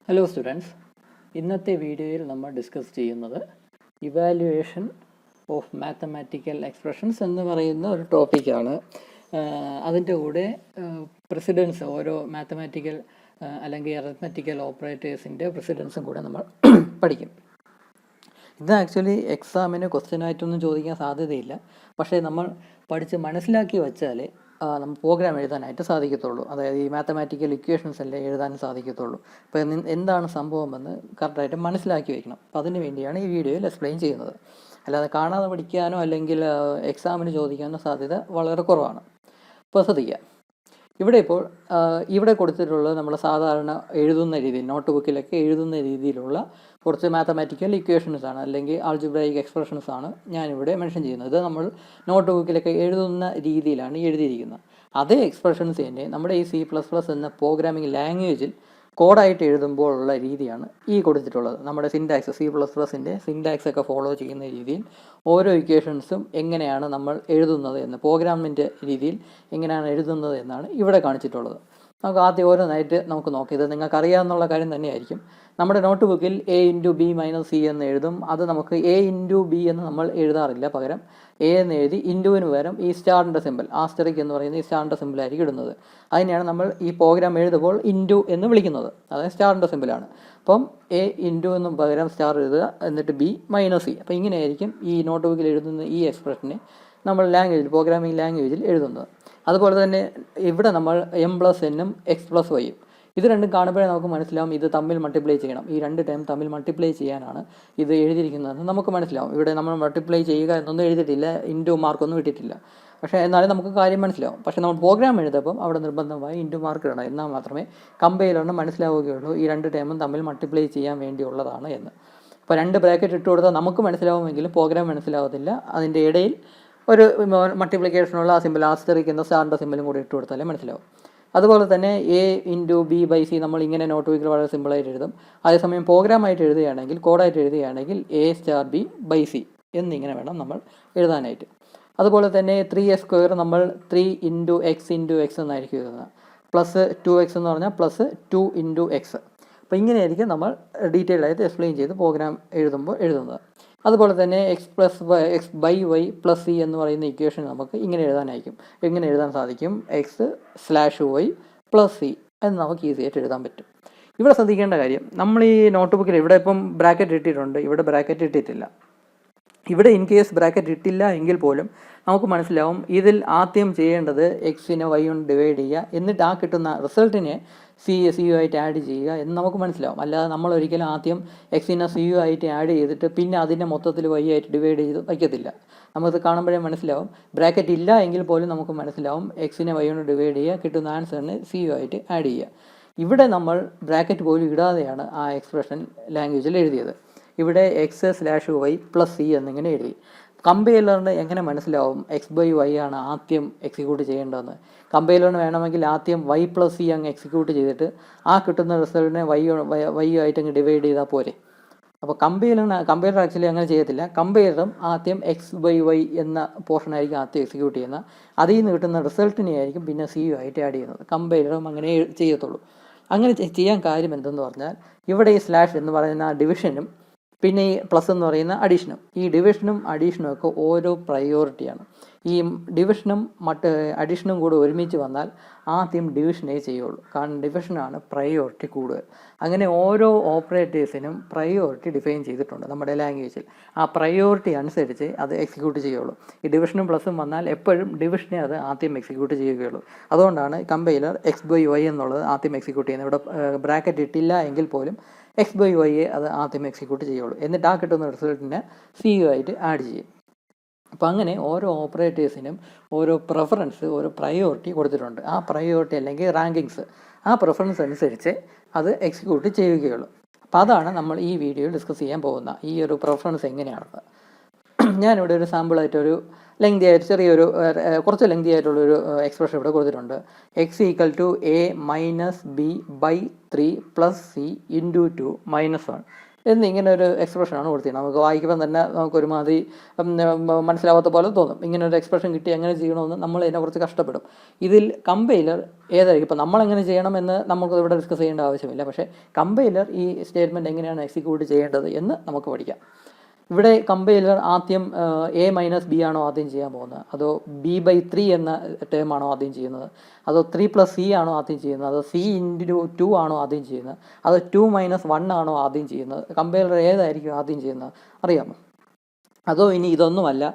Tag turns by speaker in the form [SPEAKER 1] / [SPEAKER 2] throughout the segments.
[SPEAKER 1] Hello students, ഇന്നത്തെ വീഡിയോയിൽ നമ്മൾ ഡിസ്കസ് ചെയ്യുന്നത് ഇവാലുവേഷൻ ഓഫ് മാത്തമാറ്റിക്കൽ എക്സ്പ്രഷൻസ് എന്ന് പറയുന്ന ഒരു ടോപ്പിക്കാണ്. അതിൻ്റെ കൂടെ പ്രസിഡൻസ്, ഓരോ മാത്തമാറ്റിക്കൽ അല്ലെങ്കിൽ അറിത്മെറ്റിക്കൽ ഓപ്പറേറ്റേഴ്സിൻ്റെ പ്രസിഡൻസും കൂടെ നമ്മൾ പഠിക്കും. ഇത് ആക്ച്വലി എക്സാമിന് ക്വസ്റ്റ്യനായിട്ടൊന്നും ചോദിക്കാൻ സാധ്യതയില്ല. പക്ഷേ നമ്മൾ പഠിച്ച് മനസ്സിലാക്കി വെച്ചാൽ നമ്മൾ പ്രോഗ്രാം എഴുതാനായിട്ട് സാധിക്കത്തുള്ളൂ. അതായത് ഈ മാത്തമാറ്റിക്കൽ ഇക്വേഷൻസ് അല്ലേ എഴുതാൻ സാധിക്കത്തുള്ളൂ. അപ്പോൾ എന്താണ് സംഭവമെന്ന് കറക്റ്റായിട്ട് മനസ്സിലാക്കി വയ്ക്കണം. അപ്പോൾ അതിന് വേണ്ടിയാണ് ഈ വീഡിയോയിൽ എക്സ്പ്ലെയിൻ ചെയ്യുന്നത്. അല്ലാതെ കാണാതെ പഠിക്കാനോ അല്ലെങ്കിൽ എക്സാമിന് ചോദിക്കാനോ സാധ്യത വളരെ കുറവാണ്. അപ്പോൾ ശ്രദ്ധിക്കുക. ഇവിടെ കൊടുത്തിട്ടുള്ളത് നമ്മൾ സാധാരണ എഴുതുന്ന രീതിയിൽ, നോട്ട് ബുക്കിലൊക്കെ എഴുതുന്ന രീതിയിലുള്ള കുറച്ച് മാത്തമാറ്റിക്കൽ ഇക്വേഷൻസ് ആണ്, അല്ലെങ്കിൽ ആൾജിബ്രായിക് എക്സ്പ്രഷൻസ് ആണ് ഞാനിവിടെ മെൻഷൻ ചെയ്യുന്നത്. ഇത് നമ്മൾ നോട്ട് ബുക്കിലൊക്കെ എഴുതുന്ന രീതിയിലാണ് എഴുതിയിരിക്കുന്നത്. അതേ എക്സ്പ്രഷൻസ് തന്നെ നമ്മുടെ ഈ C++ എന്ന പ്രോഗ്രാമിംഗ് ലാംഗ്വേജിൽ കോഡായിട്ട് എഴുതുമ്പോഴുള്ള രീതിയാണ് ഈ കൊടുത്തിട്ടുള്ളത്. നമ്മുടെ സിൻടാക്സ്, C++ൻ്റെ സിൻടാക്സ് ഒക്കെ ഫോളോ ചെയ്യുന്ന രീതിയിൽ ഓരോ ഇക്വേഷൻസും എങ്ങനെയാണ് നമ്മൾ എഴുതുന്നത് എന്ന്, പ്രോഗ്രാമിൻ്റെ രീതിയിൽ എങ്ങനെയാണ് എഴുതുന്നത് എന്നാണ് ഇവിടെ കാണിച്ചിട്ടുള്ളത്. നമുക്ക് ആദ്യം ഓരോന്നായിട്ട് നമുക്ക് നോക്കാം. ഇത് നിങ്ങൾക്ക് അറിയാവുന്ന കാര്യം തന്നെയായിരിക്കും. നമ്മുടെ നോട്ട് ബുക്കിൽ A×B - C എന്ന് എഴുതും. അത് നമുക്ക് A×B എന്ന് നമ്മൾ എഴുതാറില്ല. പകരം A എന്ന് എഴുതി ഇൻറ്റുവിന് പകരം ഈ സ്റ്റാറിൻ്റെ സിമ്പിൾ, ആസ്റ്ററിക് എന്ന് പറയുന്ന ഈ സ്റ്റാറിൻ്റെ സിമ്പിളായിരിക്കും ഇടുന്നത്. അതിനെയാണ് നമ്മൾ ഈ പ്രോഗ്രാം എഴുതുമ്പോൾ ഇൻറ്റു എന്ന് വിളിക്കുന്നത്. അതായത് സ്റ്റാറിൻ്റെ സിമ്പിളാണ്. അപ്പം A ഇൻറ്റു എന്നും പകരം സ്റ്റാർ എഴുതുക, എന്നിട്ട് B - C. അപ്പോൾ ഇങ്ങനെയായിരിക്കും ഈ നോട്ട് ബുക്കിൽ എഴുതുന്ന ഈ എക്സ്പ്രഷനെ നമ്മൾ ലാംഗ്വേജിൽ, പ്രോഗ്രാമിംഗ് ലാംഗ്വേജിൽ എഴുതുന്നത്. അതുപോലെ തന്നെ ഇവിടെ നമ്മൾ M+N X+Yയും ഇത് രണ്ടും കാണുമ്പോഴേ നമുക്ക് മനസ്സിലാവും ഇത് തമ്മിൽ മൾട്ടിപ്ലൈ ചെയ്യണം. ഈ രണ്ട് ടൈം തമ്മിൽ മൾട്ടിപ്ലൈ ചെയ്യാനാണ് ഇത് എഴുതിയിരിക്കുന്നതെന്ന് നമുക്ക് മനസ്സിലാവും. ഇവിടെ നമ്മൾ മൾട്ടിപ്ലൈ ചെയ്യുക എന്നൊന്നും എഴുതിയിട്ടില്ല, ഇൻറ്റു മാർക്കൊന്നും ഇട്ടിട്ടില്ല. പക്ഷേ എന്നാലും നമുക്ക് കാര്യം മനസ്സിലാവും. പക്ഷേ നമ്മൾ പ്രോഗ്രാം എഴുതുമ്പം അവിടെ നിർബന്ധമായി ഇൻറ്റു മാർക്ക് ഇടണം. എന്നാൽ മാത്രമേ കമ്പൈലറിന് മനസ്സിലാവുകയുള്ളൂ ഈ രണ്ട് ടൈമും തമ്മിൽ മൾട്ടിപ്ലൈ ചെയ്യാൻ വേണ്ടിയുള്ളതാണ് എന്ന്. അപ്പോൾ രണ്ട് ബ്രാക്കറ്റ് ഇട്ട് കൊടുത്താൽ നമുക്ക് മനസ്സിലാവുമെങ്കിലും പ്രോഗ്രാം മനസ്സിലാവത്തില്ല. അതിൻ്റെ ഇടയിൽ ഒരു മൾട്ടിപ്ലിക്കേഷനുള്ള ആ സിമ്പിൾ, ആസ്റ്ററിക് എന്ന സ്റ്റാറിൻ്റെ സിമ്പിളും കൂടി ഇട്ട് കൊടുത്താലേ മനസ്സിലാവും. അതുപോലെ തന്നെ A×B/C നമ്മൾ ഇങ്ങനെ നോട്ട് ബുക്കിൽ വളരെ സിമ്പിളായിട്ട് എഴുതും. അതേസമയം പ്രോഗ്രാമായിട്ട് എഴുതുകയാണെങ്കിൽ, കോഡായിട്ട് എഴുതുകയാണെങ്കിൽ A*B/C എന്നിങ്ങനെ വേണം നമ്മൾ എഴുതാനായിട്ട്. അതുപോലെ തന്നെ 3x² നമ്മൾ 3x(x) എന്നായിരിക്കും എഴുതുന്നത്. പ്ലസ് 2x എന്ന് പറഞ്ഞാൽ പ്ലസ് 2x. അപ്പോൾ ഇങ്ങനെയായിരിക്കും നമ്മൾ ഡീറ്റെയിൽഡ് ആയിട്ട് എക്സ്പ്ലെയിൻ ചെയ്ത് പ്രോഗ്രാം എഴുതുന്നത്. അതുപോലെ തന്നെ X/Y+C എന്ന് പറയുന്ന ഇക്വേഷൻ നമുക്ക് ഇങ്ങനെ എഴുതാൻ സാധിക്കും. X/Y+C എന്ന് നമുക്ക് ഈസി ആയിട്ട് എഴുതാൻ പറ്റും. ഇവിടെ ശ്രദ്ധിക്കേണ്ട കാര്യം, നമ്മൾ ഈ നോട്ട് ബുക്കിൽ ഇവിടെ ഇപ്പം ബ്രാക്കറ്റ് ഇട്ടിട്ടുണ്ട്, ഇവിടെ ബ്രാക്കറ്റ് ഇട്ടിട്ടില്ല. ഇവിടെ ഇൻ കേസ് ബ്രാക്കറ്റ് ഇട്ടില്ല എങ്കിൽ പോലും നമുക്ക് മനസ്സിലാവും ഇതിൽ ആദ്യം ചെയ്യേണ്ടത് എക്സിനെ വൈ കൊണ്ട് ഡിവൈഡ് ചെയ്യുക, എന്നിട്ട് ആ കിട്ടുന്ന റിസൾട്ടിനെ CU ആയിട്ട് ആഡ് ചെയ്യുക എന്ന് നമുക്ക് മനസ്സിലാവും. അല്ലാതെ നമ്മൾ ഒരിക്കലും ആദ്യം എക്സിനെ CU ആയിട്ട് ആഡ് ചെയ്തിട്ട് പിന്നെ അതിനെ മൊത്തത്തിൽ വൈ ആയിട്ട് ഡിവൈഡ് ചെയ്ത് വയ്ക്കത്തില്ല. നമുക്കത് കാണുമ്പോഴേ മനസ്സിലാവും. ബ്രാക്കറ്റ് ഇല്ല എങ്കിൽ പോലും നമുക്ക് മനസ്സിലാവും എക്സിനെ വൈ കൊണ്ട് ഡിവൈഡ് ചെയ്യുക, കിട്ടുന്ന ആൻസറിനെ CU ആയിട്ട് ആഡ് ചെയ്യുക. ഇവിടെ നമ്മൾ ബ്രാക്കറ്റ് പോലും ഇടാതെയാണ് ആ എക്സ്പ്രഷൻ ലാംഗ്വേജിൽ എഴുതിയത്. ഇവിടെ X/Y+C എന്നിങ്ങനെ എഴുതി. കമ്പൈലറിന് എങ്ങനെ മനസ്സിലാവും X/Y ആണ് ആദ്യം എക്സിക്യൂട്ട് ചെയ്യേണ്ടതെന്ന്? കമ്പൈലറിന് വേണമെങ്കിൽ ആദ്യം Y+C അങ്ങ് എക്സിക്യൂട്ട് ചെയ്തിട്ട് ആ കിട്ടുന്ന റിസൾട്ടിനെ വൈ ആയിട്ട് അങ്ങ് ഡിവൈഡ് ചെയ്താൽ പോരെ. അപ്പോൾ കമ്പൈലർ ആക്ച്വലി അങ്ങനെ ചെയ്യത്തില്ല. കമ്പൈലറും ആദ്യം X/Y എന്ന പോർഷനായിരിക്കും ആദ്യം എക്സിക്യൂട്ട് ചെയ്യുന്നത്. അതിൽ നിന്ന് കിട്ടുന്ന റിസൾട്ടിനെ ആയിരിക്കും പിന്നെ CU ആയിട്ട് ആഡ് ചെയ്യുന്നത്. കമ്പൈലറും അങ്ങനെ ചെയ്യത്തുള്ളൂ. അങ്ങനെ ചെയ്യാൻ കാര്യം എന്തെന്ന് പറഞ്ഞാൽ, ഇവിടെ ഈ സ്ലാഷ് എന്ന് പറയുന്ന ഡിവിഷനും പിന്നെ ഈ പ്ലസ് എന്ന് പറയുന്ന അഡീഷനും, ഈ ഡിവിഷനും അഡീഷനും ഒക്കെ ഓരോ പ്രയോറിറ്റിയാണ്. ഈ ഡിവിഷനും അഡീഷനും കൂടെ ഒരുമിച്ച് വന്നാൽ ആദ്യം ഡിവിഷനേ ചെയ്യുള്ളൂ. കാരണം ഡിവിഷനാണ് പ്രയോറിറ്റി കൂടുതൽ. അങ്ങനെ ഓരോ ഓപ്പറേറ്റേഴ്സിനും പ്രയോറിറ്റി ഡിഫൈൻ ചെയ്തിട്ടുണ്ട് നമ്മുടെ ലാംഗ്വേജിൽ. ആ പ്രയോറിറ്റി അനുസരിച്ച് അത് എക്സിക്യൂട്ട് ചെയ്യുള്ളൂ. ഈ ഡിവിഷനും പ്ലസും വന്നാൽ എപ്പോഴും ഡിവിഷനെ അത് ആദ്യം എക്സിക്യൂട്ട് ചെയ്യുകയുള്ളൂ. അതുകൊണ്ടാണ് കമ്പൈലർ X/Y എന്നുള്ളത് ആദ്യം എക്സിക്യൂട്ട് ചെയ്യുന്നത്. ഇവിടെ ബ്രാക്കറ്റ് ഇട്ടില്ല എങ്കിൽ പോലും X/Y അത് ആദ്യം എക്സിക്യൂട്ട് ചെയ്യുള്ളൂ. എന്നിട്ട് ആ കിട്ടുന്ന റിസൾട്ടിനെ CU ആയിട്ട് ആഡ് ചെയ്യും. അപ്പോൾ അങ്ങനെ ഓരോ ഓപ്പറേറ്റേഴ്സിനും ഓരോ പ്രിഫറൻസ്, ഓരോ പ്രയോറിറ്റി കൊടുത്തിട്ടുണ്ട്. ആ പ്രയോറിറ്റി അല്ലെങ്കിൽ റാങ്കിങ്സ്, ആ പ്രിഫറൻസ് അനുസരിച്ച് അത് എക്സിക്യൂട്ട് ചെയ്യുകയുള്ളൂ. അപ്പോൾ അതാണ് നമ്മൾ ഈ വീഡിയോയിൽ ഡിസ്കസ് ചെയ്യാൻ പോകുന്ന ഈ ഒരു പ്രിഫറൻസ് എങ്ങനെയാണെന്ന്. ഞാനിവിടെ ഒരു സാമ്പിളായിട്ടൊരു കുറച്ച് ലെങ്തി ആയിട്ടുള്ളൊരു എക്സ്പ്രഷൻ ഇവിടെ കൊടുത്തിട്ടുണ്ട്. X=A - B/3 + C × 2 - 1. എന്നിങ്ങനെ ഒരു എക്സ്പ്രഷനാണ് കൊടുത്തിരുന്നത്. നമുക്ക് വായിക്കുമ്പോൾ തന്നെ നമുക്കൊരുമാതിരി മനസ്സിലാവാത്ത പോലെ തോന്നും. ഇങ്ങനെ ഒരു എക്സ്പ്രഷൻ കിട്ടി എങ്ങനെ ചെയ്യണമെന്ന് നമ്മൾ ഇതിനെക്കുറിച്ച് കഷ്ടപ്പെടും. ഇതിൽ കമ്പൈലർ ഏതായിരിക്കും, ഇപ്പോൾ നമ്മളെങ്ങനെ ചെയ്യണമെന്ന് നമുക്ക് ഇവിടെ ഡിസ്കസ് ചെയ്യേണ്ട ആവശ്യമില്ല. പക്ഷേ കമ്പൈലർ ഈ സ്റ്റേറ്റ്മെൻറ്റ് എങ്ങനെയാണ് എക്സിക്യൂട്ട് ചെയ്യേണ്ടത് എന്ന് നമുക്ക് പഠിക്കാം. ഇവിടെ കമ്പൈലർ ആദ്യം a-b ആണോ ആദ്യം ചെയ്യാൻ പോകുന്നത്, അതോ b/3 എന്ന ടേം ആണോ ആദ്യം ചെയ്യുന്നത്, അതോ 3+c ആണോ ആദ്യം ചെയ്യുന്നത്, അതോ c×2 ആണോ ആദ്യം ചെയ്യുന്നത്, അതോ 2-1 ആണോ ആദ്യം ചെയ്യുന്നത്? കമ്പൈലർ ഏതായിരിക്കും ആദ്യം ചെയ്യുന്നത് അറിയാമോ? അതോ ഇനി ഇതൊന്നുമല്ല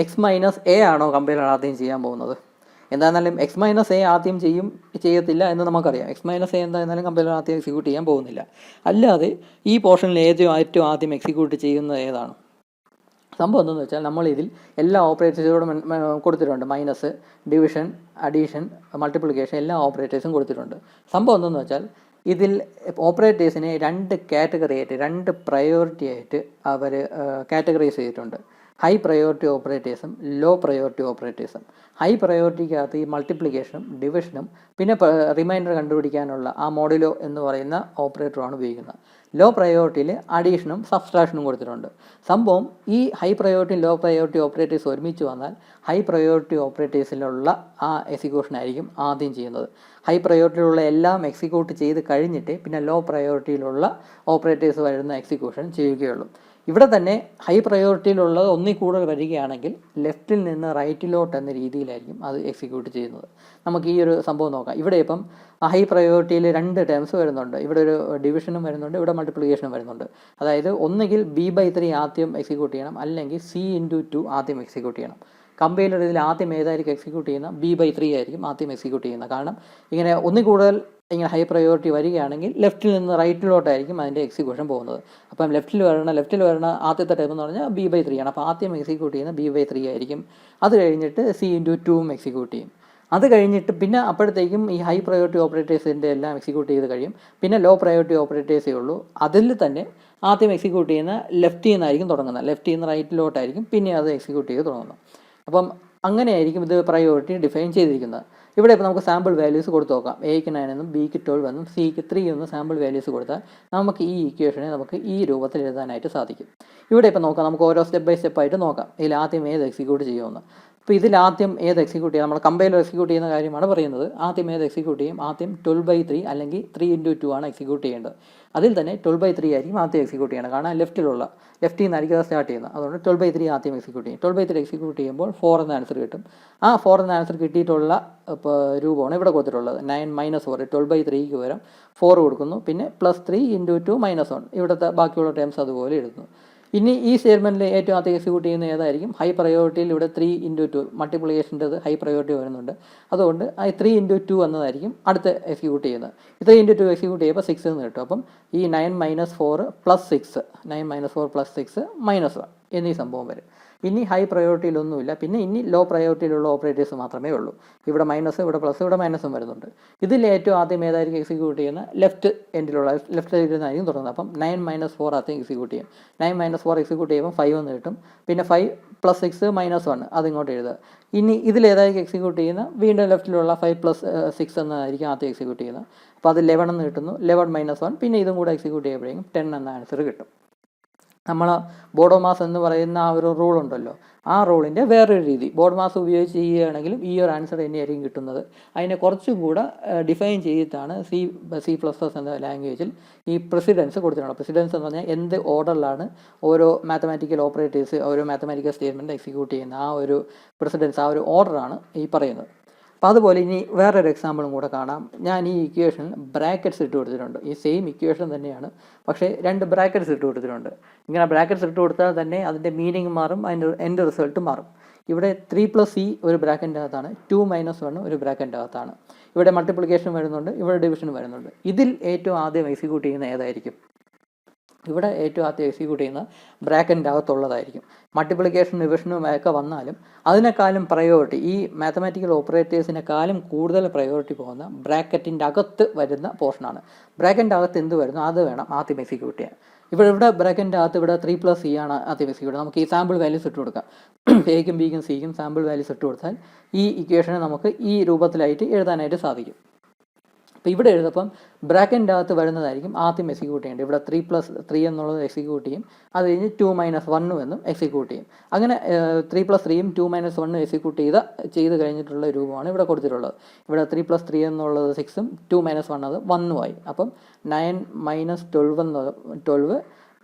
[SPEAKER 1] x-a ആണോ കമ്പൈലർ ആദ്യം ചെയ്യാൻ പോകുന്നത്? എന്തായിരുന്നാലും x-a ആദ്യം ചെയ്യത്തില്ല എന്ന് നമുക്കറിയാം. x-a എന്തായിരുന്നാലും കമ്പൈലർ ആദ്യം എക്സിക്യൂട്ട് ചെയ്യാൻ പോകുന്നില്ല. അല്ലാതെ ഈ പോർഷനിൽ ഏറ്റവും ആദ്യം എക്സിക്യൂട്ട് ചെയ്യുന്നത് ഏതാണ്? സംഭവം എന്തെന്ന് വെച്ചാൽ നമ്മളിതിൽ എല്ലാ ഓപ്പറേറ്റേഴ്സുകളും കൊടുത്തിട്ടുണ്ട്. മൈനസ്, ഡിവിഷൻ, അഡീഷൻ, മൾട്ടിപ്ലിക്കേഷൻ എല്ലാ ഓപ്പറേറ്റേഴ്സും കൊടുത്തിട്ടുണ്ട്. സംഭവം എന്തെന്ന് വെച്ചാൽ ഇതിൽ ഓപ്പറേറ്റേഴ്സിനെ 2 കാറ്റഗറി ആയിട്ട് 2 പ്രയോറിറ്റി ആയിട്ട് അവർ കാറ്റഗറൈസ് ചെയ്തിട്ടുണ്ട്. ഹൈ പ്രയോറിറ്റി ഓപ്പറേറ്റേഴ്സും ലോ പ്രയോറിറ്റി ഓപ്പറേറ്റേഴ്സും. ഹൈ പ്രയോറിറ്റിക്കകത്ത് ഈ മൾട്ടിപ്ലിക്കേഷനും ഡിവിഷനും പിന്നെ റിമൈൻഡർ കണ്ടുപിടിക്കാനുള്ള ആ മോഡുലോ എന്ന് പറയുന്ന ഓപ്പറേറ്ററുമാണ് ഉപയോഗിക്കുന്നത്. ലോ പ്രയോറിറ്റിയിൽ അഡീഷനും സബ്സ്ട്രാക്ഷനും കൊടുത്തിട്ടുണ്ട്. സംഭവം ഈ high priority low priority operators ഒരുമിച്ച് വന്നാൽ ഹൈ പ്രയോറിറ്റി ഓപ്പറേറ്റേഴ്സിലുള്ള ആ എക്സിക്യൂഷൻ ആയിരിക്കും ആദ്യം ചെയ്യുന്നത്. ഹൈ പ്രയോറിറ്റിയിലുള്ള എല്ലാം എക്സിക്യൂട്ട് ചെയ്ത് കഴിഞ്ഞിട്ട് പിന്നെ ലോ പ്രയോറിറ്റിയിലുള്ള ഓപ്പറേറ്റേഴ്സ് വരുന്ന എക്സിക്യൂഷൻ ചെയ്യുകയുള്ളൂ. ഇവിടെ തന്നെ ഹൈ പ്രയോറിറ്റിയിലുള്ളത് ഒന്നിൽ കൂടുതൽ വരികയാണെങ്കിൽ ലെഫ്റ്റിൽ നിന്ന് റൈറ്റിലോട്ട് എന്ന രീതിയിലായിരിക്കും അത് എക്സിക്യൂട്ട് ചെയ്യുന്നത്. നമുക്ക് ഈ ഒരു സംഭവം നോക്കാം. ഇവിടെ ഇപ്പം ഹൈ പ്രയോറിറ്റിയിൽ 2 ടേംസ് വരുന്നുണ്ട്. ഇവിടെ ഒരു ഡിവിഷനും വരുന്നുണ്ട്, ഇവിടെ മൾട്ടിപ്ലിക്കേഷനും വരുന്നുണ്ട്. അതായത് ഒന്നുകിൽ b/3 ആദ്യം എക്സിക്യൂട്ട് ചെയ്യണം, അല്ലെങ്കിൽ c×2 ആദ്യം എക്സിക്യൂട്ട് ചെയ്യണം. കമ്പൈലർ ഇതിൽ ആദ്യം ഏതായിരിക്കും എക്സിക്യൂട്ട് ചെയ്യുന്നത്? b/3 ആയിരിക്കും ആദ്യം എക്സിക്യൂട്ട് ചെയ്യുന്നത്. കാരണം ഇങ്ങനെ ഒന്നിൽ കൂടുതൽ ഇങ്ങനെ ഹൈ പ്രയോറിറ്റി വരികയാണെങ്കിൽ ലെഫ്റ്റിൽ നിന്ന് റൈറ്റിലോട്ടായിരിക്കും അതിൻ്റെ എക്സിക്യൂഷൻ പോകുന്നത്. അപ്പം ലെഫ്റ്റിൽ വരണ ആദ്യത്തെ ടൈം എന്ന് പറഞ്ഞാൽ b/3 ആണ്. അപ്പോൾ ആദ്യം എക്സിക്യൂട്ട് ചെയ്യുന്ന b/3 ആയിരിക്കും. അത് കഴിഞ്ഞിട്ട് c×2 എക്സിക്യൂട്ട് ചെയ്യും. അത് കഴിഞ്ഞിട്ട് പിന്നെ അപ്പോഴത്തേക്കും ഈ ഹൈ പ്രയോറിറ്റി ഓപ്പറേറ്റേഴ്സിൻ്റെ എല്ലാം എക്സിക്യൂട്ട് ചെയ്ത് കഴിയും. പിന്നെ ലോ പ്രയോറിറ്റി ഓപ്പറേറ്റേഴ്സേ ഉള്ളൂ. അതിൽ തന്നെ ആദ്യം എക്സിക്യൂട്ട് ചെയ്യുന്ന ലെഫ്റ്റിൽ നിന്നായിരിക്കും തുടങ്ങുന്നത്. ലെഫ്റ്റിൽ നിന്ന് റൈറ്റിലോട്ടായിരിക്കും പിന്നെ അത് എക്സിക്യൂട്ട് ചെയ്ത് തുടങ്ങുന്നത്. അപ്പം അങ്ങനെയായിരിക്കും ഇത് പ്രയോറിറ്റി ഡിഫൈൻ ചെയ്തിരിക്കുന്നത്. ഇവിടെ ഇപ്പോൾ നമുക്ക് സാമ്പിൾ വാല്യൂസ് കൊടുത്ത് നോക്കാം. എക്ക് 9 എന്നും ബിക്ക് 12 എന്നും സിക്ക് 3 എന്നും സാമ്പിൾ വാല്യൂസ് കൊടുത്താൽ നമുക്ക് ഈ ഇക്വേഷനെ നമുക്ക് ഈ രൂപത്തിൽ എഴുതാനായിട്ട് സാധിക്കും. ഇവിടെ ഇപ്പോൾ നോക്കാം, നമുക്ക് ഓരോ സ്റ്റെപ്പ് ബൈ സ്റ്റെപ്പായിട്ട് നോക്കാം. ഇതിൽ ആദ്യം ഏത് എക്സിക്യൂട്ട് ചെയ്യുമെന്ന്. അപ്പോൾ ഇതിൽ ആദ്യം ഏത് എക്സിക്യൂട്ട് ചെയ്യാം? നമ്മൾ കമ്പൈലർ എക്സിക്യൂട്ട് ചെയ്യുന്ന കാര്യമാണ് പറയുന്നത്. ആദ്യം ഏത് എക്സിക്യൂട്ട് ചെയ്യും? ആദ്യം 12/3 അല്ലെങ്കിൽ 3×2 ആണ് എക്സിക്യൂട്ട് ചെയ്യേണ്ടത്. അതിൽ തന്നെ 12/3 ആയിരിക്കും ആദ്യം എക്സിക്യൂട്ട് ചെയ്യണം. കാരണം ലെഫ്റ്റിൽ നിന്നായിരിക്കും അത് സ്റ്റാർട്ട് ചെയ്യുന്നത്. അതുകൊണ്ട് 12/3 ആദ്യം എക്സിക്യൂട്ട് ചെയ്യും. 12/3 എക്സിക്യൂട്ട് ചെയ്യുമ്പോൾ 4 എന്ന ആൻസർ കിട്ടും. ആ 4 എന്ന ആൻസർ കിട്ടിയിട്ടുള്ള രൂപമാണ് ഇവിടെ കൊടുത്തിട്ടുള്ളത്. 9-4 12/3ക്ക് പകരം 4 കൊടുക്കുന്നു. പിന്നെ +3 × 2 -1 ഇവിടുത്തെ ബാക്കിയുള്ള ടേംസ് അതുപോലെ എഴുതുന്നു. ഇനി ഈ സ്റ്റേറ്റ്മെൻറ്റിൽ ഏറ്റവും ആദ്യം എക്സിക്യൂട്ട് ചെയ്യുന്ന ഏതായിരിക്കും? ഹൈ പ്രയോറിറ്റിയിൽ ഇവിടെ 3×2 മൾട്ടിപ്ലിക്കേഷൻ്റെത് ഹൈ പ്രയോറിറ്റി വരുന്നുണ്ട്. അതുകൊണ്ട് ആ 3×2 എന്നതായിരിക്കും അടുത്ത് എക്സിക്യൂട്ട് ചെയ്യുന്നത്. 3×2 എക്സിക്യൂട്ട് ചെയ്യുമ്പോൾ 6 എന്ന് കിട്ടും. അപ്പം ഈ 9-4 +6 9-4 +6 -1 എന്നീ സംഭവം വരും. ഇനി ഹൈ പ്രയോറിറ്റിയിലൊന്നുമില്ല. പിന്നെ ഇനി ലോ പ്രയോറിറ്റിയിലുള്ള ഓപ്പറേറ്റേഴ്സ് മാത്രമേ ഉള്ളൂ. ഇവിടെ മൈനസ്, ഇവിടെ പ്ലസ്, ഇവിടെ മൈനസും വരുന്നുണ്ട്. ഇതിൽ ഏറ്റവും ആദ്യം ഏതായിരിക്കും എക്സിക്യൂട്ട് ചെയ്യുന്ന? ലെഫ്റ്റ് സൈഡിൽ നിന്നായിരിക്കും തുടങ്ങുന്നത്. അപ്പം 9-4 ആദ്യം എക്സിക്യൂട്ട് ചെയ്യും. 9-4 എക്സിക്യൂട്ട് ചെയ്യുമ്പോൾ 5 എന്ന് കിട്ടും. പിന്നെ 5 +6 -1 അതിങ്ങോട്ട് എഴുതുക. ഇനി ഇതിലേതായിരിക്കും എക്സിക്യൂട്ട് ചെയ്യുന്ന? വീണ്ടും ലെഫ്റ്റിലുള്ള 5 + 6 എന്നതായിരിക്കും ആദ്യം എക്സിക്യൂട്ട് ചെയ്യുന്നത്. അപ്പോൾ അത് 11 എന്ന് കിട്ടുന്നു. 11 -1 പിന്നെ ഇതും കൂടെ എക്സിക്യൂട്ട് ചെയ്യുമ്പോഴേക്കും 10 എന്ന ആൻസർ കിട്ടും. നമ്മൾ ബോഡോ മാസ് എന്ന് പറയുന്ന ആ ഒരു റൂൾ ഉണ്ടല്ലോ, ആ റൂളിൻ്റെ വേറൊരു രീതി ബോഡോ മാസ് ഉപയോഗിച്ച് ചെയ്യുകയാണെങ്കിലും ഈ ഒരു ആൻസർ തന്നെയായിരിക്കും കിട്ടുന്നത്. അതിനെ കുറച്ചും കൂടെ ഡിഫൈൻ ചെയ്തിട്ടാണ് C++ എന്ന ലാംഗ്വേജിൽ ഈ പ്രസിഡൻസ് കൊടുത്തിട്ടുള്ളത്. പ്രസിഡൻസ് എന്ന് പറഞ്ഞാൽ എന്ത് ഓർഡറിലാണ് ഓരോ മാത്തമാറ്റിക്കൽ ഓപ്പറേറ്റേഴ്സ് ഓരോ മാത്തമാറ്റിക്കൽ സ്റ്റേറ്റ്മെൻറ്റ് എക്സിക്യൂട്ട് ചെയ്യുന്ന ആ ഒരു പ്രസിഡൻസ്, ആ ഒരു ഓർഡറാണ് ഈ പറയുന്നത്. അപ്പോൾ അതുപോലെ ഇനി വേറൊരു എക്സാമ്പിളും കൂടെ കാണാം. ഞാൻ ഈ ഇക്വേഷനിൽ ബ്രാക്കറ്റ്സ് ഇട്ട് കൊടുത്തിട്ടുണ്ട്. ഈ സെയിം ഇക്വേഷൻ തന്നെയാണ്, പക്ഷേ 2 ബ്രാക്കറ്റ്സ് ഇട്ട് കൊടുത്തിട്ടുണ്ട്. ഇങ്ങനെ ബ്രാക്കറ്റ്സ് ഇട്ട് കൊടുത്താൽ തന്നെ അതിൻ്റെ മീനിങ് മാറും, അതിൻ്റെ എൻഡ് റിസൾട്ട് മാറും. ഇവിടെ 3+c ഒരു ബ്രാക്കറ്റിൻ്റെ അകത്താണ്, 2-1 ഒരു ബ്രാക്കറ്റിൻ്റെ അകത്താണ്. ഇവിടെ മൾട്ടിപ്ലിക്കേഷൻ വരുന്നുണ്ട്, ഇവിടെ ഡിവിഷൻ വരുന്നുണ്ട്. ഇതിൽ ഏറ്റവും ആദ്യം എക്സിക്യൂട്ട് ചെയ്യുന്ന ഏതായിരിക്കും? ഇവിടെ ഏറ്റവും ആദ്യം എക്സിക്യൂട്ട് ചെയ്യുന്ന ബ്രാക്കറ്റിൻ്റെ അകത്തുള്ളതായിരിക്കും. മൾട്ടിപ്ലിക്കേഷൻ ഡിവിഷനും ഒക്കെ വന്നാലും അതിനേക്കാളും പ്രയോറിറ്റി ഈ മാത്തമാറ്റിക്കൽ ഓപ്പറേറ്റേഴ്സിനെക്കാളും കൂടുതൽ പ്രയോറിറ്റി പോകുന്ന ബ്രാക്കറ്റിൻ്റെ അകത്ത് വരുന്ന പോർഷനാണ്. ബ്രാക്കറ്റിൻ്റെ അകത്ത് എന്ത് വരുന്നു അത് വേണം ആദ്യം എക്സിക്യൂട്ട് ചെയ്യാൻ. ഇവിടെ ബ്രാക്കറ്റിൻ്റെ അകത്ത് ഇവിടെ 3+c ആണ് ആദ്യം എക്സിക്യൂട്ട്. നമുക്ക് ഈ സാമ്പിൾ വാല്യൂസ് ഇട്ട് കൊടുക്കാം. എക്കും ബിക്കും സിക്കും സാമ്പിൾ വാല്യൂസ് ഇട്ട് കൊടുത്താൽ ഈ ഇക്വേഷനെ നമുക്ക് ഈ രൂപത്തിലായിട്ട് എഴുതാനായിട്ട് സാധിക്കും. അപ്പോൾ ഇവിടെ എഴുതപ്പം ബ്രാക്കറ്റിൻ്റെ അകത്ത് വരുന്നതായിരിക്കും ആദ്യം എക്സിക്യൂട്ട് ചെയ്യേണ്ടത്. ഇവിടെ 3+3 എന്നുള്ളത് എക്സിക്യൂട്ട് ചെയ്യും, അത് കഴിഞ്ഞ് 2-1 എന്നും എക്സിക്യൂട്ട് ചെയ്യും. അങ്ങനെ 3+3യും 2-1 എക്സിക്യൂട്ട് ചെയ്ത് കഴിഞ്ഞിട്ടുള്ള രൂപമാണ് ഇവിടെ കൊടുത്തിട്ടുള്ളത്. ഇവിടെ 3+3 എന്നുള്ളത് 6ഉം 2-1 അത് 1ഉമായി. അപ്പം 9 - 12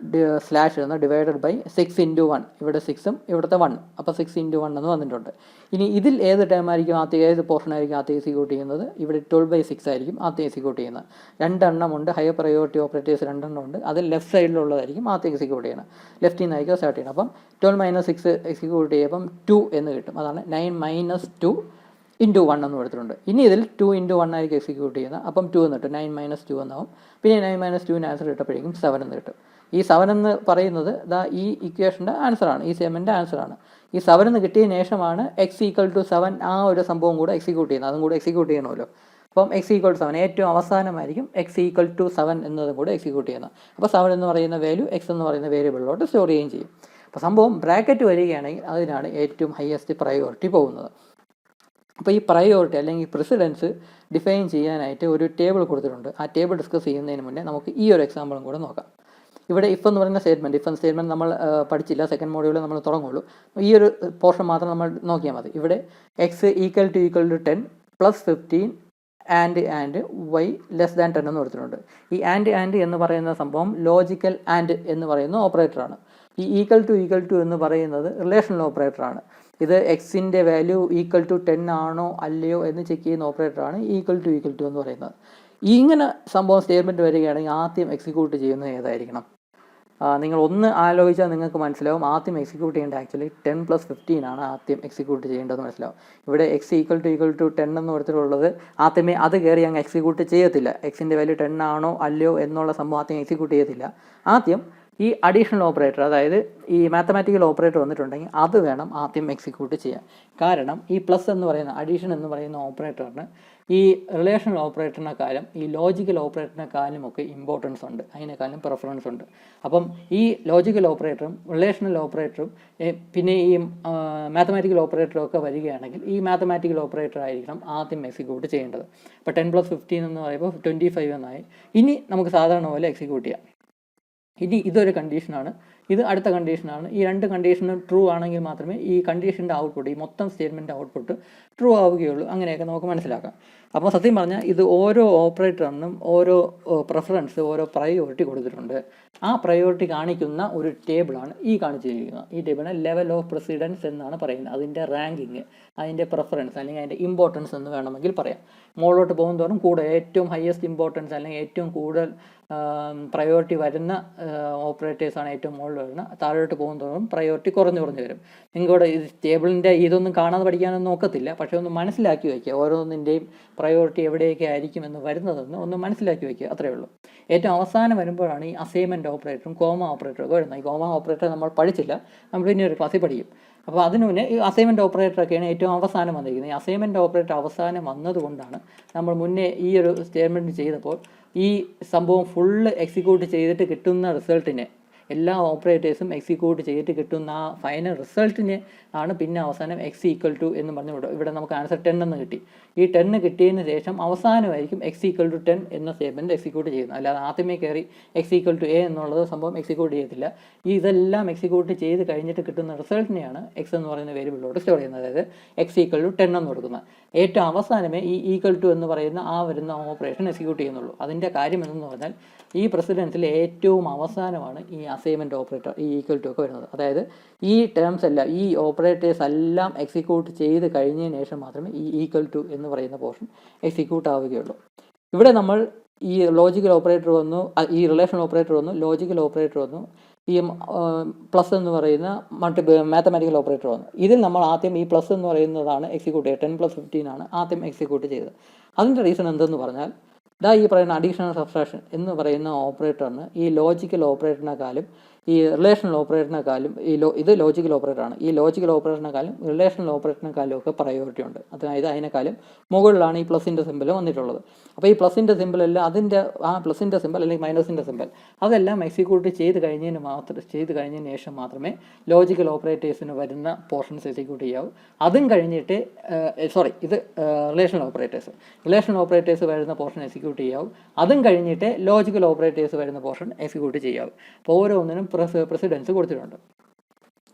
[SPEAKER 1] സ്ലാഷ് എന്ന് ഡിവൈഡഡ് ബൈ 6 × 1, ഇവിടെ 6ഉം ഇവിടുത്തെ 1, അപ്പോൾ 6 × 1 എന്ന് വന്നിട്ടുണ്ട്. ഇനി ഇതിൽ ഏത് ടൈം ആയിരിക്കും ആദ്യം, ഏത് പോർഷൻ ആയിരിക്കും ആദ്യം എക്സിക്യൂട്ട് ചെയ്യുന്നത്? ഇവിടെ 12/6 ആയിരിക്കും ആദ്യം എക്സിക്യൂട്ട് ചെയ്യുന്നത്. 2 എണ്ണമുണ്ട്, ഹയർ പ്രയോറിറ്റി ഓപ്പറേറ്റേഴ്സ് 2 എണ്ണം ഉണ്ട്. അത് ലെഫ്റ്റ് സൈഡിലുള്ളതായിരിക്കും ആദ്യം എക്സിക്യൂട്ട് ചെയ്യണം, ലെഫ്റ്റിൽ നിന്നായിരിക്കും സ്റ്റാർട്ട് ചെയ്യണം. അപ്പം 12 - 6 എക്സിക്യൂട്ട് ചെയ്യുമ്പം 2 എന്ന് കിട്ടും. അതാണ് 9 - 2 × 1 എന്ന് കൊടുത്തിട്ടുണ്ട്. ഇനി ഇതിൽ 2 × 1 ആയിരിക്കും എക്സിക്യൂട്ട് ചെയ്യുന്നത്. അപ്പം 2 എന്ന് കിട്ടും, 9 - 2 എന്നാവും. പിന്നെ 9 - 2 ആൻസർ കിട്ടപ്പോഴേക്കും 7 എന്ന് കിട്ടും. ഈ 7 എന്ന് പറയുന്നത് ഈ ഇക്വേഷൻ്റെ ആൻസറാണ്, ഈ സ്റ്റേറ്റ്മെൻറ്റിൻ്റെ ആൻസറാണ്. ഈ 7 എന്ന് കിട്ടിയതിന് ശേഷമാണ് x = 7 ആ ഒരു സംഭവം കൂടെ എക്സിക്യൂട്ട് ചെയ്യുന്നത്, അതും കൂടെ എക്സിക്യൂട്ട് ചെയ്യണമല്ലോ. അപ്പം x = 7 ഏറ്റവും അവസാനമായിരിക്കും x = 7 എന്നതും കൂടെ എക്സിക്യൂട്ട് ചെയ്യുന്നത്. അപ്പോൾ 7 എന്ന് പറയുന്ന വാല്യൂ x എന്ന് പറയുന്ന വേരിയബിളിലോട്ട് സ്റ്റോർ ചെയ്യുകയും ചെയ്യും. അപ്പോൾ സംഭവം ബ്രാക്കറ്റ് വരികയാണെങ്കിൽ അതിനാണ് ഏറ്റവും ഹയസ്റ്റ് പ്രയോറിറ്റി പോകുന്നത്. അപ്പോൾ ഈ പ്രയോറിറ്റി അല്ലെങ്കിൽ പ്രിസിഡൻസ് ഡിഫൈൻ ചെയ്യാനായിട്ട് ഒരു ടേബിൾ കൊടുത്തിട്ടുണ്ട്. ആ ടേബിൾ ഡിസ്കസ് ചെയ്യുന്നതിന് മുന്നേ നമുക്ക് ഈ ഒരു എക്സാമ്പിളും കൂടെ നോക്കാം. ഇവിടെ ഇഫ് എന്ന് പറയുന്ന സ്റ്റേറ്റ്മെൻറ്റ്, ഇഫ് സ്റ്റേറ്റ്മെൻറ്റ് നമ്മൾ പഠിച്ചില്ല, സെക്കൻഡ് മോഡ്യൂളിൽ നമ്മൾ തുടങ്ങുള്ളൂ. ഈ ഒരു പോർഷൻ മാത്രം നമ്മൾ നോക്കിയാൽ മതി. ഇവിടെ x = 10 + 15 ആൻഡ് y <10 എന്ന് കൊടുത്തിട്ടുണ്ട്. ഈ ആൻഡ് എന്ന് പറയുന്ന സംഭവം ലോജിക്കൽ ആൻഡ് എന്ന് പറയുന്ന ഓപ്പറേറ്ററാണ്. ഈ == എന്ന് പറയുന്നത് റിലേഷണൽ ഓപ്പറേറ്ററാണ്. ഇത് എക്സിൻ്റെ വാല്യൂ =10 ആണോ അല്ലയോ എന്ന് ചെക്ക് ചെയ്യുന്ന ഓപ്പറേറ്ററാണ് == എന്ന് പറയുന്നത്. ഇങ്ങനെ സംഭവം സ്റ്റേറ്റ്മെൻറ്റ് വരികയാണെങ്കിൽ ആദ്യം എക്സിക്യൂട്ട് ചെയ്യുന്നത് ഏതായിരിക്കണം? നിങ്ങൾ ഒന്ന് ആലോചിച്ചാൽ നിങ്ങൾക്ക് മനസ്സിലാവും. ആദ്യം എക്സിക്യൂട്ട് ചെയ്യേണ്ടത് ആക്ച്വലി 10 + 15 ആണ് ആദ്യം എക്സിക്യൂട്ട് ചെയ്യേണ്ടതെന്ന് മനസ്സിലാവും. ഇവിടെ x = 10 എന്ന് കൊടുത്തിട്ടുള്ളത് ആദ്യമേ അത് കയറി അങ്ങ് എക്സിക്യൂട്ട് ചെയ്യത്തില്ല. എക്സിൻ്റെ വാല്യൂ 10 ആണോ അല്ലയോ എന്നുള്ള സംഭവം ആദ്യം എക്സിക്യൂട്ട് ചെയ്യത്തില്ല. ആദ്യം ഈ അഡീഷണൽ ഓപ്പറേറ്റർ, അതായത് ഈ മാത്തമാറ്റിക്കൽ ഓപ്പറേറ്റർ വന്നിട്ടുണ്ടെങ്കിൽ അത് വേണം ആദ്യം എക്സിക്യൂട്ട് ചെയ്യാൻ. കാരണം ഈ പ്ലസ് എന്ന് പറയുന്ന അഡീഷൻ എന്ന് പറയുന്ന ഓപ്പറേറ്ററിന് ഈ റിലേഷണൽ ഓപ്പറേറ്ററിനെക്കാളും ഈ ലോജിക്കൽ ഓപ്പറേറ്ററിനെക്കാളും ഒക്കെ ഇമ്പോർട്ടൻസ് ഉണ്ട്, അതിനേക്കാളും പ്രിഫറൻസ് ഉണ്ട്. അപ്പം ഈ ലോജിക്കൽ ഓപ്പറേറ്ററും റിലേഷണൽ ഓപ്പറേറ്ററും പിന്നെ ഈ മാത്തമാറ്റിക്കൽ ഓപ്പറേറ്ററും ഒക്കെ വരികയാണെങ്കിൽ ഈ മാത്തമാറ്റിക്കൽ ഓപ്പറേറ്റർ ആയിരിക്കണം ആദ്യം എക്സിക്യൂട്ട് ചെയ്യേണ്ടത്. അപ്പോൾ 10 + 15 എന്ന് പറയുമ്പോൾ 25 എന്നായി. ഇനി നമുക്ക് സാധാരണ പോലെ എക്സിക്യൂട്ട് ചെയ്യാം. ഇനി ഇതൊരു കണ്ടീഷനാണ്, ഇത് അടുത്ത കണ്ടീഷനാണ്. ഈ രണ്ട് കണ്ടീഷനും ട്രൂ ആണെങ്കിൽ മാത്രമേ ഈ കണ്ടീഷൻ്റെ ഔട്ട്പുട്ട്, ഈ മൊത്തം സ്റ്റേറ്റ്മെൻറ്റ് ഔട്ട്പുട്ട് ട്രൂ ആവുകയുള്ളൂ. അങ്ങനെയൊക്കെ നമുക്ക് മനസ്സിലാക്കാം. അപ്പോൾ സത്യം പറഞ്ഞാൽ ഇത് ഓരോ ഓപ്പറേറ്ററിനും ഓരോ പ്രിഫറൻസ്, ഓരോ പ്രയോറിറ്റി കൊടുത്തിട്ടുണ്ട്. ആ പ്രയോറിറ്റി കാണിക്കുന്ന ഒരു ടേബിളാണ് ഈ കാണിച്ചിരിക്കുന്നത്. ഈ ടേബിളിനെ ലെവൽ ഓഫ് പ്രസിഡൻസ് എന്നാണ് പറയുന്നത്. അതിൻ്റെ റാങ്കിങ്, അതിൻ്റെ പ്രിഫറൻസ് അല്ലെങ്കിൽ അതിൻ്റെ ഇമ്പോർട്ടൻസ് എന്ന് വേണമെങ്കിൽ പറയാം. മുകളിലോട്ട് പോകുന്നതോറും കൂടുതൽ ഏറ്റവും ഹയസ്റ്റ് ഇമ്പോർട്ടൻസ് അല്ലെങ്കിൽ ഏറ്റവും കൂടുതൽ പ്രയോറിറ്റി വരുന്ന ഓപ്പറേറ്റേഴ്സാണ് ഏറ്റവും മുകളിൽ വരുന്നത്. താഴോട്ട് പോകുന്നതോറും പ്രയോറിറ്റി കുറഞ്ഞു വരും. നിങ്ങളുടെ ഈ ടേബിളിൻ്റെ ഇതൊന്നും കാണാതെ പഠിക്കാനൊന്നും നോക്കത്തില്ല, പക്ഷേ ഒന്ന് മനസ്സിലാക്കി വയ്ക്കുക. ഓരോന്നിൻ്റെയും പ്രയോറിറ്റി എവിടെയൊക്കെ ആയിരിക്കും എന്ന് വരുന്നതെന്ന് ഒന്ന് മനസ്സിലാക്കി വയ്ക്കുക, അത്രയേ ഉള്ളൂ. ഏറ്റവും അവസാനം വരുമ്പോഴാണ് ഈ അസൈൻമെൻറ്റ് ഓപ്പറേറ്ററും കോമ ഓപ്പറേറ്ററും ഒക്കെ വരുന്നത്. ഈ കോമ ഓപ്പറേറ്റർ നമ്മൾ പഠിച്ചില്ല, നമ്മൾ പിന്നെ ഒരു ക്ലാസ്സിൽ പഠിക്കും. അപ്പോൾ അതിന് മുന്നേ ഈ അസൈൻമെൻറ്റ് ഓപ്പറേറ്ററൊക്കെയാണ് ഏറ്റവും അവസാനം വന്നിരിക്കുന്നത്. ഈ അസൈൻമെൻറ്റ് ഓപ്പറേറ്റർ അവസാനം വന്നതുകൊണ്ടാണ് നമ്മൾ മുന്നേ ഈ ഒരു സ്റ്റേറ്റ്മെൻറ്റ് ചെയ്തപ്പോൾ ഈ സംഭവം ഫുള്ള് എക്സിക്യൂട്ട് ചെയ്തിട്ട് കിട്ടുന്ന റിസൾട്ടിനെ, എല്ലാ ഓപ്പറേറ്റേഴ്സും എക്സിക്യൂട്ട് ചെയ്തിട്ട് കിട്ടുന്ന ആ ഫൈനൽ റിസൾട്ടിന് ആണ് പിന്നെ അവസാനം x = എന്ന് പറഞ്ഞു വിടും. ഇവിടെ നമുക്ക് ആൻസർ 10 എന്ന് കിട്ടി. ഈ 10 കിട്ടിയതിന് ശേഷം അവസാനമായിരിക്കും x = 10 എന്ന സ്റ്റേറ്റ്മെൻറ്റ് എക്സിക്യൂട്ട് ചെയ്യുന്നത്. അല്ലാതെ ആദ്യമേ കയറി x = a എന്നുള്ളത് സംഭവം എക്സിക്യൂട്ട് ചെയ്യത്തില്ല. ഇതെല്ലാം എക്സിക്യൂട്ട് ചെയ്ത് കഴിഞ്ഞിട്ട് കിട്ടുന്ന റിസൾട്ടിനെയാണ് x എന്ന് പറയുന്ന വേരിയബിളിലോട്ട് സ്റ്റോർ ചെയ്യുന്നത്. അതായത് x = 10 എന്ന് കൊടുക്കുന്നത്. ഏറ്റവും അവസാനമേ ഈ = എന്ന് പറയുന്ന ആ വരുന്ന ഓപ്പറേഷൻ എക്സിക്യൂട്ട് ചെയ്യുന്നുള്ളൂ. അതിൻ്റെ കാര്യം എന്തെന്ന് പറഞ്ഞാൽ ഈ പ്രസിഡൻസിൽ ഏറ്റവും അവസാനമാണ് ഈ അസൈൻമെൻറ്റ് ഓപ്പറേറ്റർ ഈ = ഒക്കെ വരുന്നത്. അതായത് ഈ ടേംസ് എല്ലാം, ഈ ഓപ്പറേറ്റേഴ്സ് എല്ലാം എക്സിക്യൂട്ട് ചെയ്ത് കഴിഞ്ഞതിന് ശേഷം മാത്രമേ ഈ = എന്ന് പറയുന്ന പോർഷൻ എക്സിക്യൂട്ട് ആവുകയുള്ളൂ. ഇവിടെ നമ്മൾ ഈ ലോജിക്കൽ ഓപ്പറേറ്റർ വന്നു, ഈ റിലേഷൻ ഓപ്പറേറ്റർ വന്നു, ലോജിക്കൽ ഓപ്പറേറ്റർ വന്നു, ഈ പ്ലസ് എന്ന് പറയുന്ന മാത്തമാറ്റിക്കൽ ഓപ്പറേറ്റർ വന്നു. ഇതിൽ നമ്മൾ ആദ്യം ഈ പ്ലസ് എന്ന് പറയുന്നതാണ് എക്സിക്യൂട്ട് ചെയ്യുക. 10 + 15 ആണ് ആദ്യം എക്സിക്യൂട്ട് ചെയ്തത്. അതിൻ്റെ റീസൺ എന്തെന്ന് പറഞ്ഞാൽ ഈ പറയുന്ന അഡീഷണൽ സബ്ട്രാക്ഷൻ എന്ന് പറയുന്ന ഓപ്പറേറ്ററിന് ഈ ലോജിക്കൽ ഓപ്പറേറ്ററിനെക്കാളും ഈ റിലേഷണൽ ഓപ്പറേറ്ററിനെക്കാളും ഇത് ലോജിക്കൽ ഓപ്പറേറ്ററാണ്. ഈ ലോജിക്കൽ ഓപ്പറേറ്ററിനെക്കാളും റിലേഷണൽ ഓപ്പറേറ്ററിനെക്കാളും ഒക്കെ പ്രയോറിറ്റി ഉണ്ട്. അതായത് അതിനേക്കാളും മുകളിലാണ് ഈ പ്ലസിൻ്റെ സിമ്പിൾ വന്നിട്ടുള്ളത്. അപ്പോൾ ഈ പ്ലസിൻ്റെ സിമ്പിളെല്ലാം അതിൻ്റെ ആ പ്ലസിൻ്റെ സിമ്പിൾ അല്ലെങ്കിൽ മൈനസിൻ്റെ സിമ്പിൾ അതെല്ലാം എക്സിക്യൂട്ട് ചെയ്ത് കഴിഞ്ഞതിന് ശേഷം മാത്രമേ ലോജിക്കൽ ഓപ്പറേറ്റേഴ്സിന് വരുന്ന പോർഷൻസ് എക്സിക്യൂട്ട് ചെയ്യാവൂ. അതും കഴിഞ്ഞിട്ട് ഇത് റിലേഷണൽ ഓപ്പറേറ്റേഴ്സ് വരുന്ന പോർഷൻ എക്സിക്യൂട്ട് ചെയ്യാവൂ. അതും കഴിഞ്ഞിട്ട് ലോജിക്കൽ ഓപ്പറേറ്റേഴ്സ് വരുന്ന പോർഷൻ എക്സിക്യൂട്ട് ചെയ്യാവൂ. അപ്പോൾ ഓരോന്നിനും പ്രസിഡൻസ് കൊടുത്തിട്ടുണ്ട്.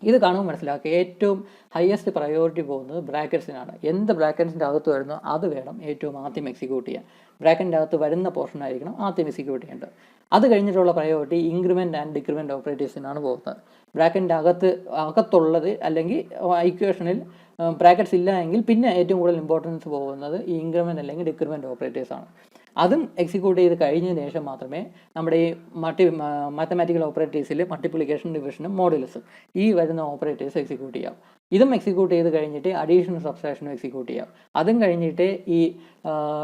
[SPEAKER 1] ഇത് കാണുമ്പോൾ മനസ്സിലാക്കുക, ഏറ്റവും ഹയസ്റ്റ് പ്രയോറിറ്റി പോകുന്നത് ബ്രാക്കറ്റ്സിനാണ്. എന്ത് ബ്രാക്കറ്റ്സിൻ്റെ അകത്ത് വരുന്നോ അത് വേണം ഏറ്റവും ആദ്യം എക്സിക്യൂട്ട് ചെയ്യാൻ. ബ്രാക്കറ്റിൻ്റെ അകത്ത് വരുന്ന പോർഷൻ ആയിരിക്കണം ആദ്യം എക്സിക്യൂട്ട് ചെയ്യേണ്ടത്. അത് കഴിഞ്ഞിട്ടുള്ള പ്രയോറിറ്റി ഇൻക്രിമെൻറ്റ് ആൻഡ് ഡിക്രിമെൻറ്റ് ഓപ്പറേറ്റേഴ്സിനാണ് പോകുന്നത്. ബ്രാക്കറ്റിൻ്റെ അകത്തുള്ളത് അല്ലെങ്കിൽ ഇക്വേഷനിൽ ബ്രാക്കറ്റ്സ് ഇല്ല എങ്കിൽ പിന്നെ ഏറ്റവും കൂടുതൽ ഇമ്പോർട്ടൻസ് പോകുന്നത് ഈ ഇൻക്രിമെൻറ്റ് അല്ലെങ്കിൽ ഡിക്രിമെൻറ്റ് ഓപ്പറേറ്റേഴ്സാണ്. അതും എക്സിക്യൂട്ട് ചെയ്ത് കഴിഞ്ഞതിന് ശേഷം മാത്രമേ നമ്മുടെ ഈ മാത്തമാറ്റിക്കൽ ഓപ്പറേറ്റേഴ്സിൽ മൾട്ടിപ്ലിക്കേഷൻ, ഡിവിഷനും, മോഡുലസും ഈ വരുന്ന ഓപ്പറേറ്റേഴ്സ് എക്സിക്യൂട്ട് ചെയ്യാം. ഇതും എക്സിക്യൂട്ട് ചെയ്ത് കഴിഞ്ഞിട്ട് അഡീഷനും സബ്സ്ട്രാക്ഷനും എക്സിക്യൂട്ട് ചെയ്യാം. അതും കഴിഞ്ഞിട്ട് ഈ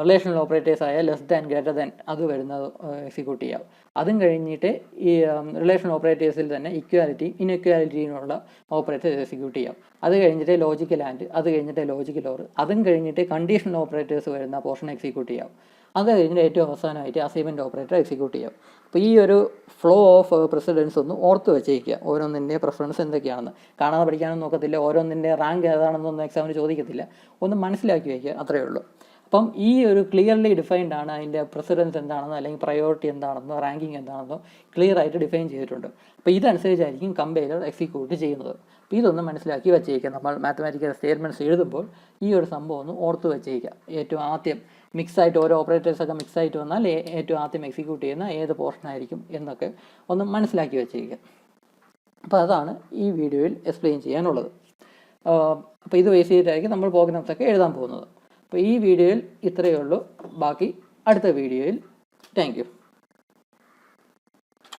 [SPEAKER 1] റിലേഷണൽ ഓപ്പറേറ്റേഴ്സായ ലെസ് ദാൻ, ഗ്രേറ്റർ ദാൻ അത് വരുന്നത് എക്സിക്യൂട്ട് ചെയ്യാം. അതും കഴിഞ്ഞിട്ട് ഈ റിലേഷണൽ ഓപ്പറേറ്റേഴ്സിൽ തന്നെ ഇക്വാലിറ്റി, ഇൻഇക്വാലിറ്റിയിലുള്ള ഓപ്പറേറ്റേഴ്സ് എക്സിക്യൂട്ട് ചെയ്യാം. അത് കഴിഞ്ഞിട്ട് ലോജിക്കൽ ആൻഡ്, അത് കഴിഞ്ഞിട്ട് ലോജിക്കൽ ഓർ, അതും കഴിഞ്ഞിട്ട് കണ്ടീഷണൽ ഓപ്പറേറ്റേഴ്സ് വരുന്ന പോർഷൻ എക്സിക്യൂട്ട് ചെയ്യാം. അത് കഴിഞ്ഞിട്ട് ഏറ്റവും അവസാനമായിട്ട് അസൈൻമെൻറ്റ് ഓപ്പറേറ്റർ എക്സിക്യൂട്ട് ചെയ്യാം. അപ്പോൾ ഈ ഒരു ഫ്ലോ ഓഫ് പ്രസിഡൻസ് ഒന്ന് ഓർത്ത് വെച്ചേക്കുക. ഓരോന്നിൻ്റെ പ്രിഫറൻസ് എന്തൊക്കെയാണെന്ന് കാണാതെ പഠിക്കാനൊന്നും നോക്കത്തില്ല. ഓരോന്നിൻ്റെ റാങ്ക് ഏതാണെന്നൊന്നും എക്സാമിന് ചോദിക്കത്തില്ല. ഒന്ന് മനസ്സിലാക്കി വയ്ക്കുക, അത്രയേ ഉള്ളൂ. അപ്പം ഈ ഒരു ക്ലിയർലി ഡിഫൈൻഡ് ആണ് അതിൻ്റെ പ്രസിഡൻസ് എന്താണെന്നോ അല്ലെങ്കിൽ പ്രയോറിറ്റി എന്താണെന്നോ റാങ്കിങ് എന്താണെന്നോ ക്ലിയർ ആയിട്ട് ഡിഫൈൻ ചെയ്തിട്ടുണ്ട്. അപ്പോൾ ഇതനുസരിച്ചായിരിക്കും കമ്പൈലർ എക്സിക്യൂട്ട് ചെയ്യുന്നത്. അപ്പോൾ ഇതൊന്ന് മനസ്സിലാക്കി വെച്ചേക്കുക. നമ്മൾ മാത്തമാറ്റിക്കൽ സ്റ്റേറ്റ്മെൻറ്റ്സ് എഴുതുമ്പോൾ ഈ ഒരു സംഭവം ഒന്ന് ഓർത്ത് വെച്ചേക്കുക. ഏറ്റവും ആദ്യം മിക്സായിട്ട് ഓരോ ഓപ്പറേറ്റേഴ്സൊക്കെ മിക്സായിട്ട് വന്നാൽ ഏറ്റവും ആദ്യം എക്സിക്യൂട്ട് ചെയ്യുന്ന ഏത് പോർഷനായിരിക്കും എന്നൊക്കെ ഒന്ന് മനസ്സിലാക്കി വെച്ചേക്കുക. അപ്പോൾ അതാണ് ഈ വീഡിയോയിൽ എക്സ്പ്ലെയിൻ ചെയ്യാനുള്ളത്. അപ്പോൾ ഇത് ബേസ് ചെയ്തിട്ടായിരിക്കും നമ്മൾ പ്രോഗ്രാംസൊക്കെ എഴുതാൻ പോകുന്നത്. അപ്പോൾ ഈ വീഡിയോയിൽ ഇത്രയേ ഉള്ളൂ. ബാക്കി അടുത്ത വീഡിയോയിൽ. Thank you.